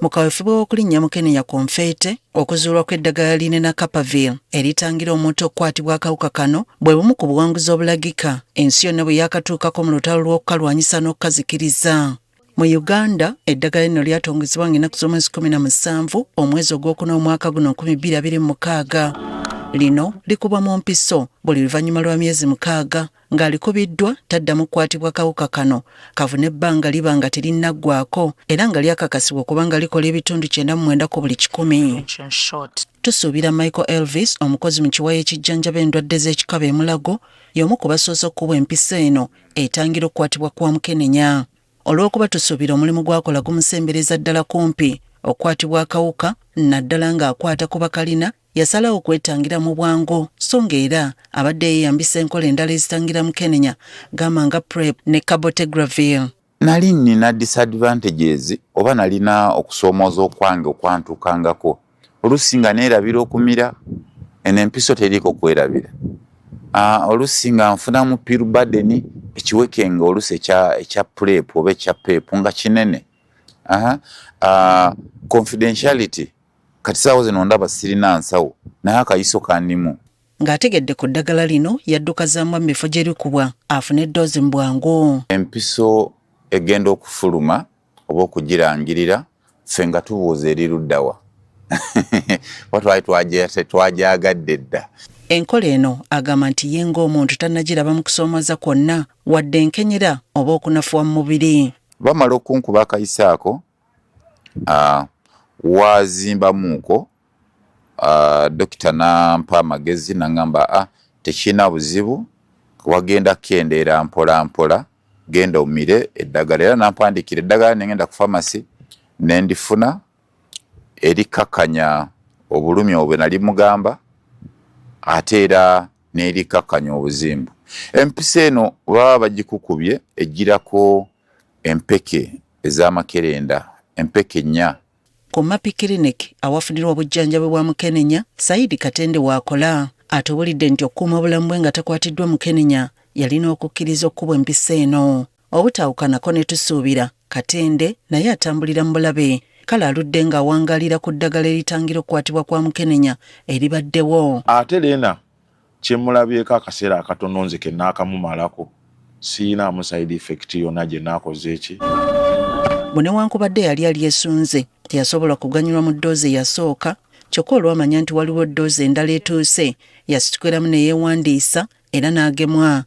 mu kaweefube w'okulinnya Mukenya Konfeete okuzuulwa kw'eddagala Lenacapavir eritangira omuntu okukwatibwa akawuka kano bwe bumu ku buwanguzi obulagika ensi yonna bwe yakatuukako mu lutalo lw'okukalwanyisa n'okukazikiriza. Mu Uganda, eddagala lino lyatongozebwa ng'ennaku z'omwezi 17 omwezi ogwokuna omwaka guno 2026. Lino likubwa mu mpiso buli luvannyuma lwa myezi 6 ng'alikubiddwa taddamu kukwatibwa kawuka kano kavuna ebbanga liba nga terinnagwako era nga lyakakasibwa okuba nga likola ebitundu 99 ku buli 100. Tusuubira Michael Elvis, omukozi mu kiwayi ekijjanjaba endwadde z'ekikaba emulago, y'omu ku basoose okubwa empisa eno etangira okukwatibwa kwa Mukenenya. Olw'okuba tusuubira omulimu gwakola gumusembereza ddala kumpi okukwatibwa akawuka naddala ng'akwata ku bakalina, yasalawo okwetangira mu bwangu so ng'era abadde yeeyambisa enkola endala ezitangira Mukenenya gamba nga PrEP ne cabotegravir. Nali nina disadvantages oba nalina okusoomooza okwange okwantukangako oluusi nga neerabira okumira eno empiso teriiko kwerabira. Oluusi nga nfunamu pill burden ekiwekenga oluusi ekya PrEP oba ekya PEP nga kinene. Confidentiality kati saawo zino ndaba sirina nsawo naye akayiso kandimu. Ng'ategedde ku ddagala lino yadduka zaamwa mu bifo gye likubwa afune eddoozi mu bwangu. Empiso egenda okufuluma oba okugirangirira ffe nga tubuuza eri luddawa twagyagadde dda. Enkola eno agamba nti ye ng'omuntu tannagiraba mu kusoomooza kwonna wadde enkenyera oba okunafuwa mu mubiri. Bamala okunkuba akayisa ako wazimbamuuko dokita n'ampa amagezi n'angamba tekirina buzibu wagenda kendeera mpola mpola genda omire eddagala era nampandikira eddagala negenda ku famasi nendifuna erikakanya obulumi obwe nali mugamba ate era n'erikakanya obuzimbu. Empisa eno baba bagikukubye ejjirako empeke ez'amakerenda empeke 4. Ku Mapi Clinic awafunirwa obujjanjabi bwa Mukenenya, Saidi Katende waakola atubulidde nti okukuuma obulamu bwe nga takwatiddwa Mukenenya yalina okukkiriza okubwa empisa eno. Obutaawukanako ne tusuubira Katende naye atambulira mu bulabe kale aludde ng'awangalira ku ddagala eritangira okukwatibwa kwa Mukenenya eribaddewo. Ate leena kyemulabyeko akaseera akatono nze ke naakamumalako siinaamu side effect yonna gye naakoze eki. Newankubadde yali alyesunze teyasobola kuganyulwa mu ddoozi eyasooka kyokka olwamanya nti waliwo ddoozi endala etuuse yasitukiramu ne yeewandiisa era n'agemwa.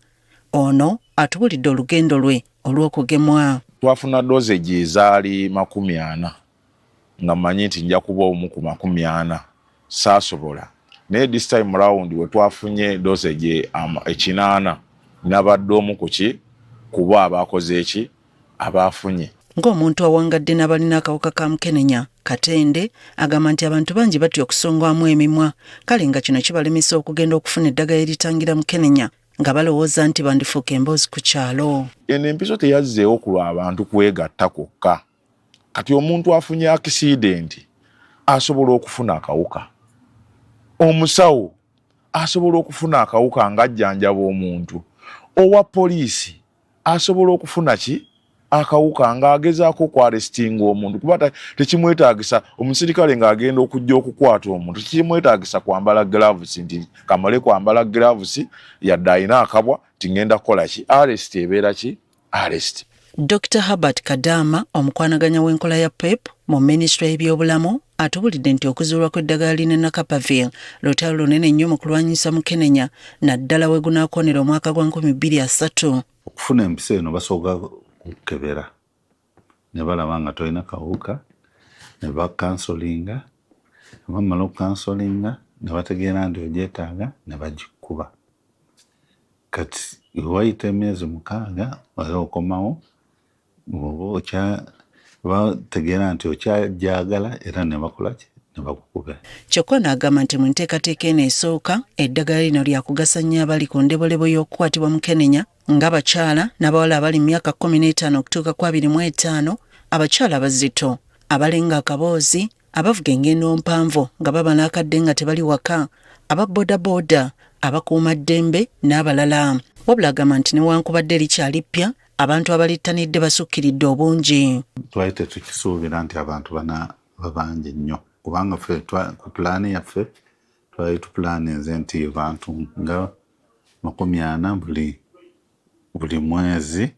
Ono atubulidde olugendo lwe olw'okugemwa. Twafuna ddoozi ezaali 40 nga mmanyi nti nja kuba omu ku 40 saasobola naye this time round we twafunye ddoozi ekinaana nabadde omu kuba abakoze eki abaafunye. Ng'omuntu awangadde n'abalina akawuka ka Mukenenya, Katende agamba nti abantu bangi batya okusongwamu emimwa kale nga kino kibalemesa okugenda okufuna eddagala eritangira Mukenenya nga balowooza nti bandifuuka emboozi ku kyalo. Eno empiso teyazzeewo ku lw'abantu kwegatta kwokka. Kati omuntu afunye accident asobola okufuna akawuka. Omusawo asobola okufuna akawuka ng'ajjanjaba omuntu. Owa poliisi asobola okufuna ki? Akawuka ng'agezaako okwarestinga omuntu kuba tekimwetaagisa omusirikale ng'agenda okujja okukwata omuntu tekimwetaagisa kwambala gloves nti kamale kwambala gloves yadde alina akabwa tingenda kukola ki arrest ebeera ki arrest. Dr. Herbert Kadama omukwanaganya w'enkola ya PEP mu minisitule y'ebyobulamu atubulidde nti okuzuulwa kw'eddagala Lenacapavir lutalo lunene nnyo mu kulwanyisa Mukenenya naddala we gunaakonera omwaka gwa 2003. Okufuna empisa eno basooka kukebera ne balaba nga tolina kawuka ne bakansolinga bamala okukansolinga ne bategeera nti ogyetaaga ne bagikuba. Kati wayita emyezi 6 wali okomawo bategeera nti okyajagala era ne bakola ki ne bakukuba. Kyokka n'agamba nti mu nteekateeka eno esooka eddagala lino lyakugasa nnyo abali ku ndebolebo y'okukwatibwa Mukenenya ng'abakyala n'abawala abali mu myaka 15 okutuuka ku 25, abakyala bazito, abalenga akaboozi, abavuga engendo mpanvu nga baba n'akadde nga tebali waka, ababoodaboda, abakuuma ddembe n'abalala. Wabula agamba nti newankubadde likyali ppya abantu abalittanidde basukkiridde obungi. Twali tetukisuubira nti abantu babangi nnyo kubanga ffe ku pulaani yaffe twali tupulaaninze nti abantu nga 40 buli mwezi,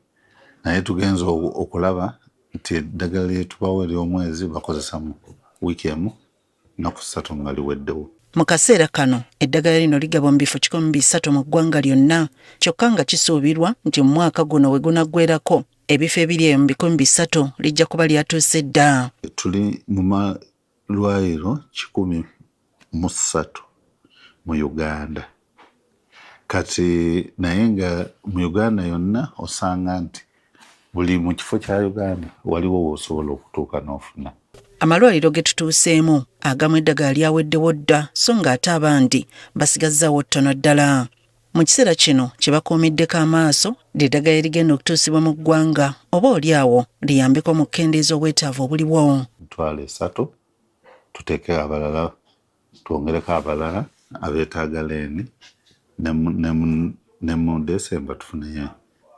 naye tugenza okulaba nti eddagala lye tubawa ery'omwezi bakozesa mu wiiki emu nnaku 3 nga liweddewo. Mu kaseera kano eddagala lino ligabwa mu bifo 300 mu ggwanga lyonna, kyokka nga kisuubirwa nti mu mwaka guno we gunaggwerako ebifo ebiri eyo mu 300 lijja kuba lyatuuse dda. Tuli mu malwaliro 103 mu Uganda. Kati naye nga mu Uganda yonna osanga nti buli mu kifo kya Uganda waliwo w'osobola okutuuka n'ofuna. Amalwaliro ge tutuuseemu agamu eddagala lyaweddewo dda so ng'ate abandi basigazzaawo ttono ddala. Mu kiseera kino kye bakuumiddeko amaaso ly'eddagala erigenda okutuusibwa mu ggwanga oba oliawo liyambeko mu kukendeeza obwetaavu obuliwo. 3 tuteeke abalala, twongereko abalala abeetaaga leeni ne mu Desemba tufuneyo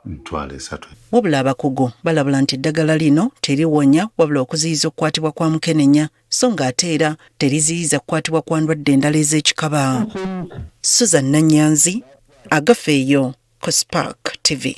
3. Wabula abakugu balabula nti eddagala lino teriwonya wabula okuziyiza okukwatibwa kwa mukenenya so ng'ate era teriziyiza kukwatibwa kwa ndwadde endala ez'ekikaba. Susan Nanyanzi, Agafeeyo ku Spark TV.